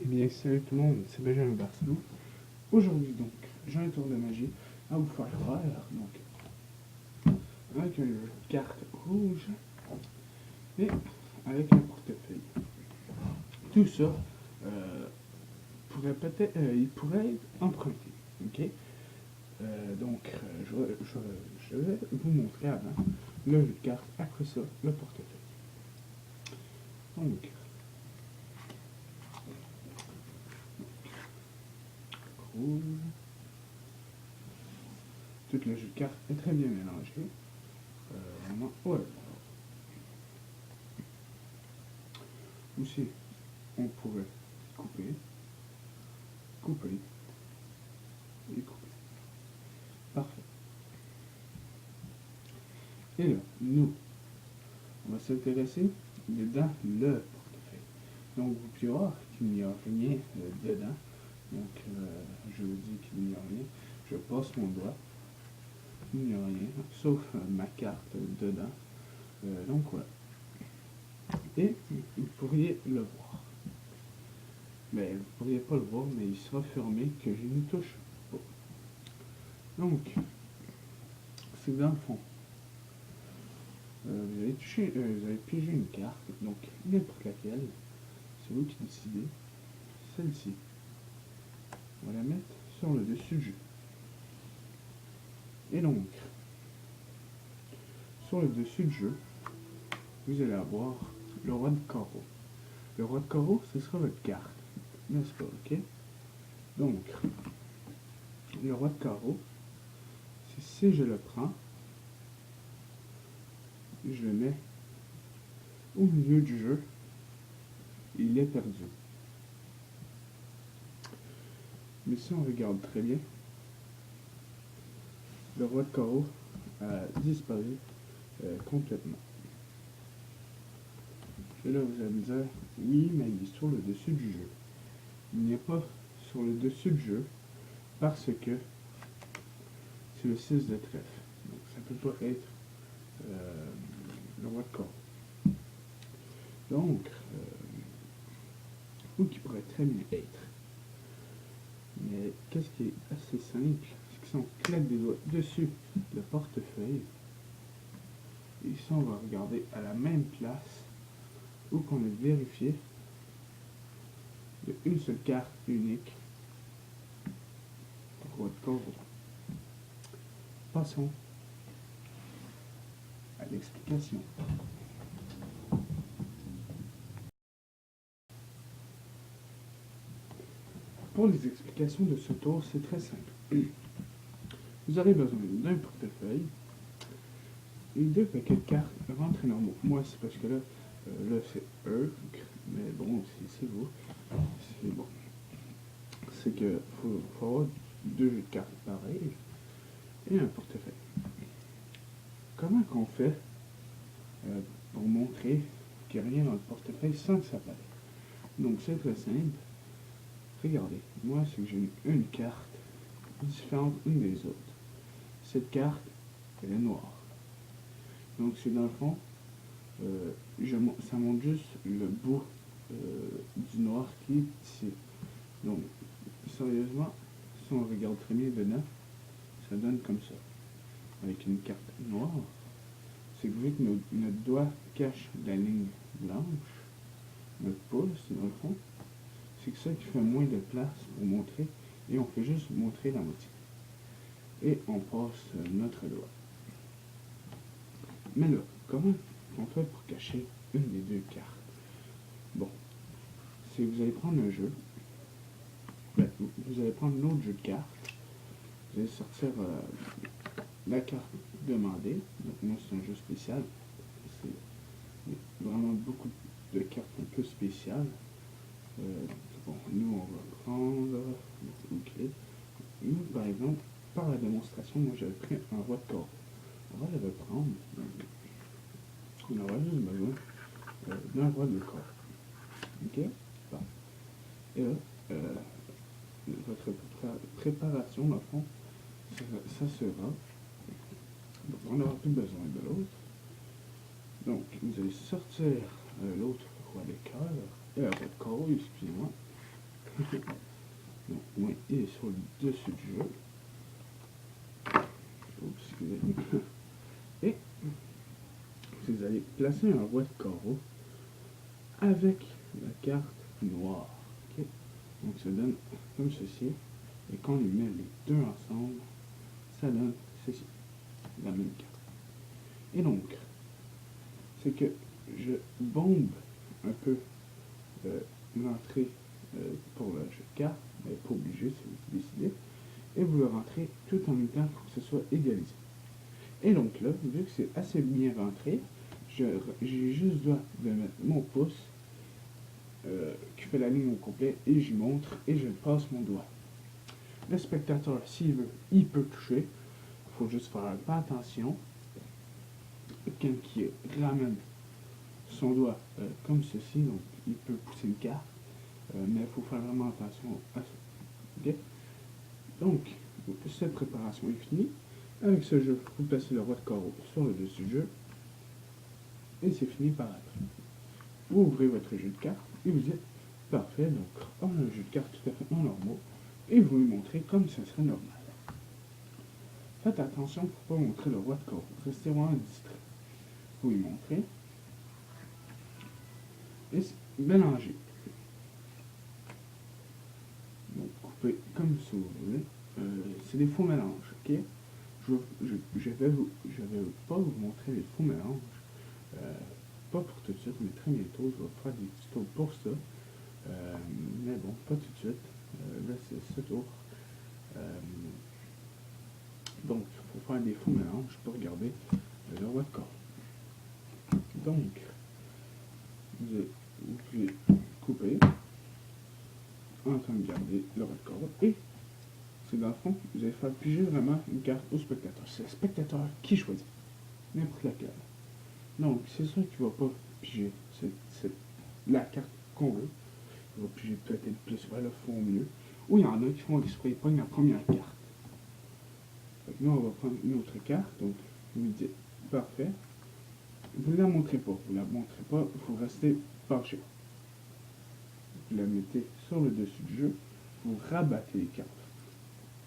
Eh bien, salut tout le monde, c'est Benjamin Barcelou. Aujourd'hui, donc, j'ai un tour de magie à vous faire faire. Donc, avec un jeu de cartes rouge et avec un portefeuille. Tout ça pourrait peut-être, il pourrait être emprunté. Ok. Je vais vous montrer avant le jeu de cartes. Après ça, le portefeuille. Donc, rouge. Tout le jeu de cartes est très bien mélangé. Vraiment, ouais. Aussi, on pourrait couper, couper et couper. Parfait. Et là, nous, on va s'intéresser dedans le portefeuille. Donc, vous pouvez voir qu'il n'y a rien dedans. Donc, je vous dis qu'il n'y a rien. Je passe mon doigt. Il n'y a rien, sauf ma carte dedans. Donc, voilà. Et vous pourriez le voir. Mais vous ne pourriez pas le voir, mais il sera fermé que je ne touche pas. Donc, c'est dans le fond. Vous avez pigé une carte, donc n'importe laquelle. C'est vous qui décidez. Celle-ci. On va la mettre sur le dessus du jeu. Et donc, sur le dessus du jeu, vous allez avoir le roi de carreau. Le roi de carreau, ce sera votre carte. N'est-ce pas, ok? Donc, le roi de carreau, si je le prends, je le mets au milieu du jeu, il est perdu. Mais si on regarde très bien, le roi de carreau a disparu complètement. Et là, vous allez me dire, oui, mais il est sur le dessus du jeu. Il n'est pas sur le dessus du jeu parce que c'est le 6 de trèfle. Donc, ça ne peut pas être le roi de carreau. Donc, ou qui pourrait très bien être. Mais qu'est-ce qui est assez simple, c'est que si on claque des doigts dessus le portefeuille, et si on va regarder à la même place où qu'on a vérifié, il y a une seule carte unique, roi de carreau. Passons à l'explication. Pour les explications de ce tour, c'est très simple. Vous aurez besoin d'un portefeuille et deux paquets de cartes rentrées normaux. Moi, c'est parce que là c'est eux, mais bon, c'est vous. C'est bon. C'est que faut avoir deux jeux de cartes pareils et un portefeuille. Comment qu'on fait pour montrer qu'il n'y a rien dans le portefeuille sans que ça paraisse? Donc c'est très simple. Regardez, moi c'est que j'ai une carte différente une des autres. Cette carte, elle est noire. Donc c'est dans le fond, ça montre juste le bout du noir qui est ici. Donc, sérieusement, si on regarde très bien dedans, ça donne comme ça. Avec une carte noire, c'est que vu que notre doigt cache la ligne blanche, notre pouce, dans le fond, c'est que ça qui fait moins de place pour montrer, et on fait juste montrer la moitié. Et on passe notre doigt. Mais là, comment on fait pour cacher une des deux cartes? Bon, c'est que vous allez prendre un jeu, vous allez prendre un autre jeu de cartes, vous allez sortir la carte demandée. Donc moi c'est un jeu spécial, c'est vraiment beaucoup de cartes un peu spéciales. Bon, nous on va prendre, ok, nous par exemple, par la démonstration, moi j'avais pris un roi de carreau. On va le reprendre, on aura juste besoin d'un roi de carreau. Ok, bon. Et là, votre préparation, dans le fond, ça sera. Donc, on n'aura plus besoin de l'autre. Donc, vous allez sortir l'autre roi de cœur, roi de carreau, excusez-moi. Donc, moins il est sur le dessus du jeu. Oups, excusez-moi. Et vous allez placer un roi de carreau avec la carte noire. Okay? Donc ça donne comme ceci. Et quand on les met les deux ensemble, ça donne ceci, la même carte. Et donc, c'est que je bombe un peu l'entrée pour le jeu de cartes, mais pas obligé si vous décidez, et vous le rentrez tout en même temps pour que ce soit égalisé. Et donc là, vu que c'est assez bien rentré, j'ai juste droit de mettre mon pouce qui fait la ligne au complet et j'y montre et je passe mon doigt. Le spectateur, s'il veut, il peut toucher. Il faut juste faire pas attention. Quelqu'un qui ramène son doigt comme ceci, donc il peut pousser une carte, mais il faut faire vraiment attention à ça. Okay? Donc, cette préparation est finie. Avec ce jeu, vous placez le roi de carreau sur le dessus du jeu et c'est fini par après. Vous ouvrez votre jeu de cartes et vous dites parfait, donc on a un jeu de cartes tout à fait normal et vous lui montrez comme ça serait normal. Faites attention pour ne pas montrer le roi de carreau, restez vraiment distrait. Vous lui montrez et mélangez. Donc coupez comme ça vous voulez. C'est des faux mélanges, ok? Je vais pas vous montrer les faux mélanges. Pas pour tout de suite, mais très bientôt, je vais faire des tutos pour ça. Mais bon, pas tout de suite. Là, c'est ce tour. Donc, il faut faire des faux mélanges pour regarder le roi de corps. Donc, vous pouvez couper en train de garder le roi de corps. Et c'est dans le fond, vous allez faire piger vraiment une carte au spectateur. C'est le spectateur qui choisit. N'importe laquelle. Donc, c'est sûr qu'il ne va pas piger la carte qu'on veut. Il va piger peut-être plus vers le fond au milieu. Ou il y en a qui font exprès, ils prennent la première carte. Donc, nous, on va prendre une autre carte. Donc, vous dites, parfait. Vous ne la montrez pas. Vous ne la montrez pas, il faut rester penché. Vous la mettez sur le dessus du jeu. Vous rabattez les cartes.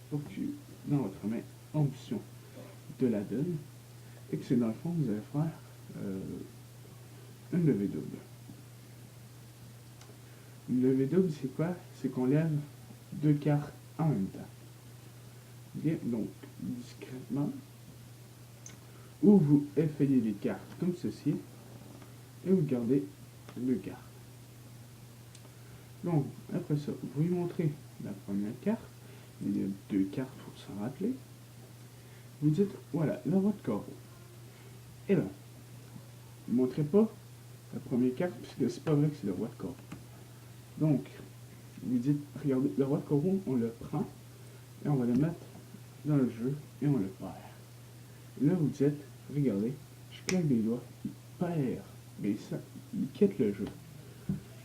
Pour que, dans votre main, ambition de la donne. Et que c'est dans le fond, vous allez faire une levée double. Une levée double, c'est quoi? C'est qu'on lève deux cartes en même temps. Okay? Donc, discrètement, ou vous effeuillez les cartes comme ceci, et vous gardez deux cartes. Donc, après ça, vous lui montrez la première carte, il y a deux cartes pour s'en rappeler. Vous dites, voilà, le roi de carreau. Et là, ne montrez pas la première carte, puisque c'est pas vrai que c'est le roi de carreau. Donc, vous dites, regardez, le roi de carreau, on le prend, et on va le mettre dans le jeu, et on le perd. Et là, vous dites, regardez, je claque des doigts, il perd, mais ça, il quitte le jeu.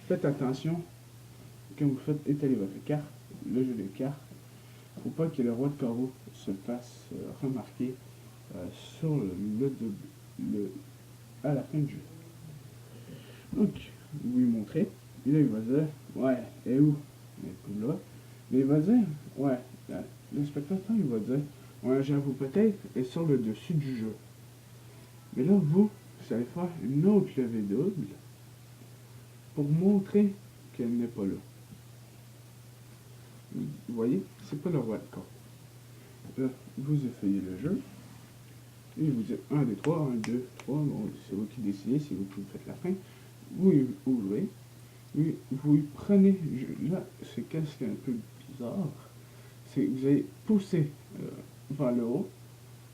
Faites attention, quand vous faites étaler votre carte, le jeu de cartes, il ne faut pas que le roi de carreau se fasse remarquer sur à la fin du jeu. Donc, vous lui montrez, et là il va dire, ouais, et où? Et là, mais il va dire, ouais, le spectateur il va dire, ouais, j'avoue peut-être, est sur le dessus du jeu. Mais là, vous allez faire une autre levée double pour montrer qu'elle n'est pas là. Vous voyez, c'est pas le roi de carreau. Là, vous effeuillez le jeu. Et vous dites 1, 2, 3, 1, 2, 3. Bon, c'est vous qui décidez, c'est vous qui faites la fin. Vous ouvrez. Vous prenez. Là, c'est qu'est-ce qui est un peu bizarre. C'est que vous allez pousser vers le haut.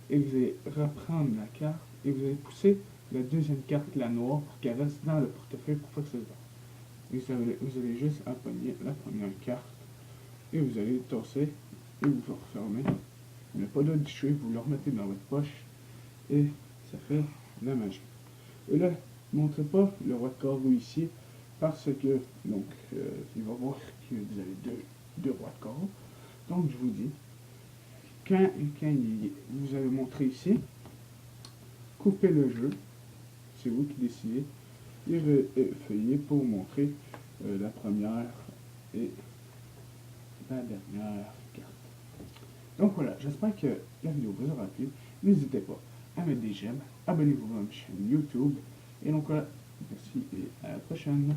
Et vous allez reprendre la carte. Et vous allez pousser la deuxième carte, la noire, pour qu'elle reste dans le portefeuille pour pas que ça se voit. Vous allez juste appuyer la première carte. Et vous allez le torser. Et vous le refermez. Il n'y a pas d'autre toucher, vous le remettez dans votre poche. Et ça fait la magie. Et là, ne montrez pas le roi de carreau ici, parce que, donc, il va voir que vous avez deux rois de carreau. Donc, je vous dis, quand vous avez montré ici, coupez le jeu, c'est vous qui décidez, et feuillez pour montrer la première et la dernière carte. Donc voilà, j'espère que la vidéo vous aura plu. N'hésitez pas à mettre des j'aime, abonnez-vous à ma chaîne YouTube. Et donc voilà, merci et à la prochaine.